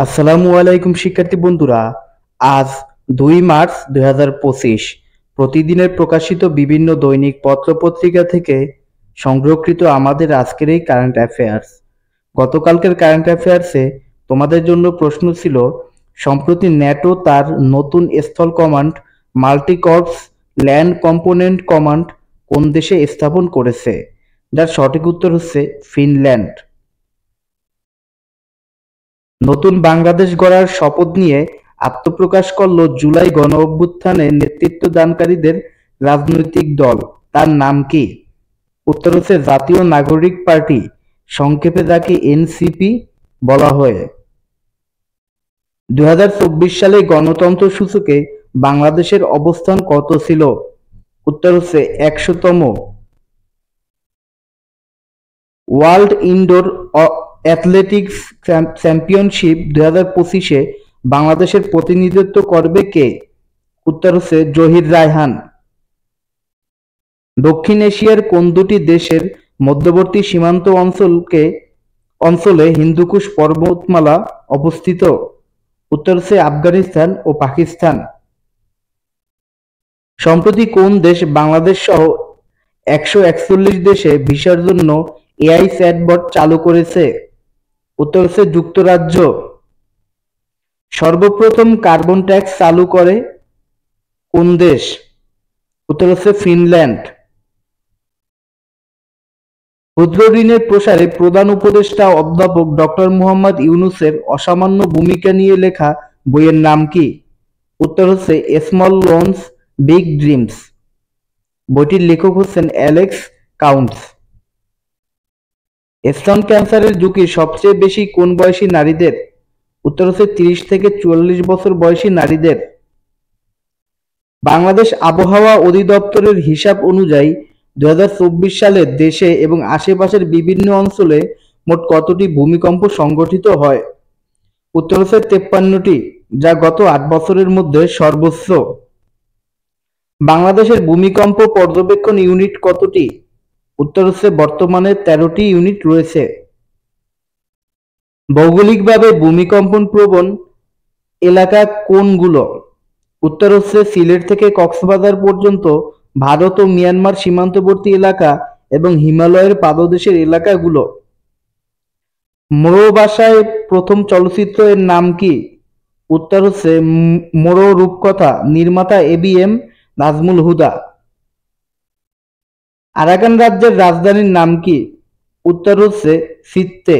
আসসালামু আলাইকুম শিক্ষার্থী বন্ধুরা। আজ 2 মার্চ 2025 প্রতিদিনের প্রকাশিত বিভিন্ন দৈনিক পত্রপত্রিকা থেকে সংরক্ষিত আমাদের আজকের এই কারেন্ট অ্যাফেয়ার্স। গতকালকের কারেন্ট অ্যাফেয়ার্সে তোমাদের জন্য প্রশ্ন ছিল, সম্প্রতি ন্যাটো তার নতুন স্থল command multi corps land component command কোন দেশে স্থাপন করেছে? যার সঠিক উত্তর হচ্ছে ফিনল্যান্ড। নতুন বাংলাদেশ গড়ার শপথ নিয়ে আত্মপ্রকাশ করল জুলাই গণঅভ্যুত্থানে নেতৃত্বদানকারীদের রাজনৈতিক দল। তার নাম কি? উত্তর হচ্ছে জাতীয় নাগরিক পার্টি, সংক্ষেপে যাকে এনসিপি বলা হয়। 2024 সালে গণতন্ত্র সূচকে বাংলাদেশের অবস্থান কত ছিল? উত্তর হচ্ছে 100তম। ওয়ার্ল্ড ইনডোর অ্যাথলেটিক্স চ্যাম্পিয়নশিপ 2025-এ বাংলাদেশের প্রতিনিধিত্ব করবে কে? উত্তর হচ্ছে জহির রায়হান। দক্ষিণ এশিয়ার কোন দুটি দেশের মধ্যবর্তী সীমান্ত অঞ্চলে হিন্দুকুশ পর্বতমালা অবস্থিত? উত্তর হচ্ছে আফগানিস্তান ও পাকিস্তান। সম্প্রতি কোন দেশ বাংলাদেশ সহ 141 দেশে ভিসার জন্য এআই চ্যাটবট চালু করেছে? উত্তর হচ্ছে যুক্তরাজ্য। সর্বপ্রথম কার্বন ট্যাক্স চালু করে কোন দেশ? উত্তর হচ্ছে ফিনল্যান্ড। ক্ষুদ্র ঋণের প্রসারে প্রধান উপদেষ্টা অধ্যাপক ডক্টর মোহাম্মদ ইউনূসের অসামান্য ভূমিকা নিয়ে লেখা বইয়ের নাম কি? উত্তর হচ্ছে স্মল লোনস বিগ ড্রিমস। বইটির লেখক হচ্ছেন অ্যালেক্স কাউন্টস। স্তন ক্যান্সারের ঝুঁকি সবচেয়ে বেশি কোন বয়সী নারীদের? উত্তর হচ্ছে 30 থেকে 44 বছর বয়সী নারীদের। বাংলাদেশ আবহাওয়া অধিদপ্তরের হিসাব অনুযায়ী 2024 সালে দেশে এবং আশেপাশের বিভিন্ন অঞ্চলে মোট কতটি ভূমিকম্প সংঘটিত হয়? উত্তর হচ্ছে 53টি, যা গত 8 বছরের মধ্যে সর্বোচ্চ। বাংলাদেশের ভূমিকম্প পর্যবেক্ষণ ইউনিট কতটি? উত্তর হচ্ছে বর্তমানে 13টি ইউনিট রয়েছে। ভৌগোলিকভাবে ভূমিকম্পন প্রবণ এলাকা কোনগুলো? উত্তর হচ্ছে সিলেট থেকে কক্সবাজার পর্যন্ত ভারত ও মিয়ানমার সীমান্তবর্তী এলাকা এবং হিমালয়ের পাদদেশের এলাকাগুলো। মোরো ভাষায় প্রথম চলচ্চিত্র এর নাম কি? উত্তর হচ্ছে মোরো রূপকথা, নির্মাতা এবিএম নাজমুল হুদা। আরাকান রাজ্যের রাজধানীর নাম কি? উত্তর হচ্ছে সিত্তে।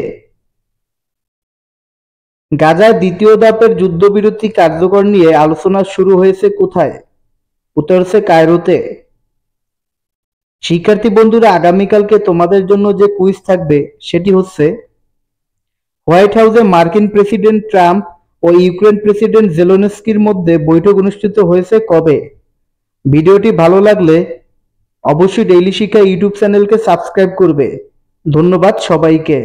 গাজায় দ্বিতীয় ধাপের যুদ্ধবিরতি কার্যকর নিয়ে আলোচনা শুরু হয়েছে কোথায়? উত্তর হচ্ছে কায়রোতে। শিক্ষার্থী বন্ধুরা, আগামীকালকে তোমাদের জন্য যে কুইজ থাকবে সেটি হচ্ছে, হোয়াইট হাউসে মার্কিন প্রেসিডেন্ট ট্রাম্প ও ইউক্রেন প্রেসিডেন্ট জেলেনস্কির মধ্যে বৈঠক অনুষ্ঠিত হয়েছে কবে? ভিডিওটি ভালো লাগলে অবশ্যই ডেইলি শিক্ষা ইউটিউব চ্যানেলকে সাবস্ক্রাইব করবে। ধন্যবাদ সবাইকে।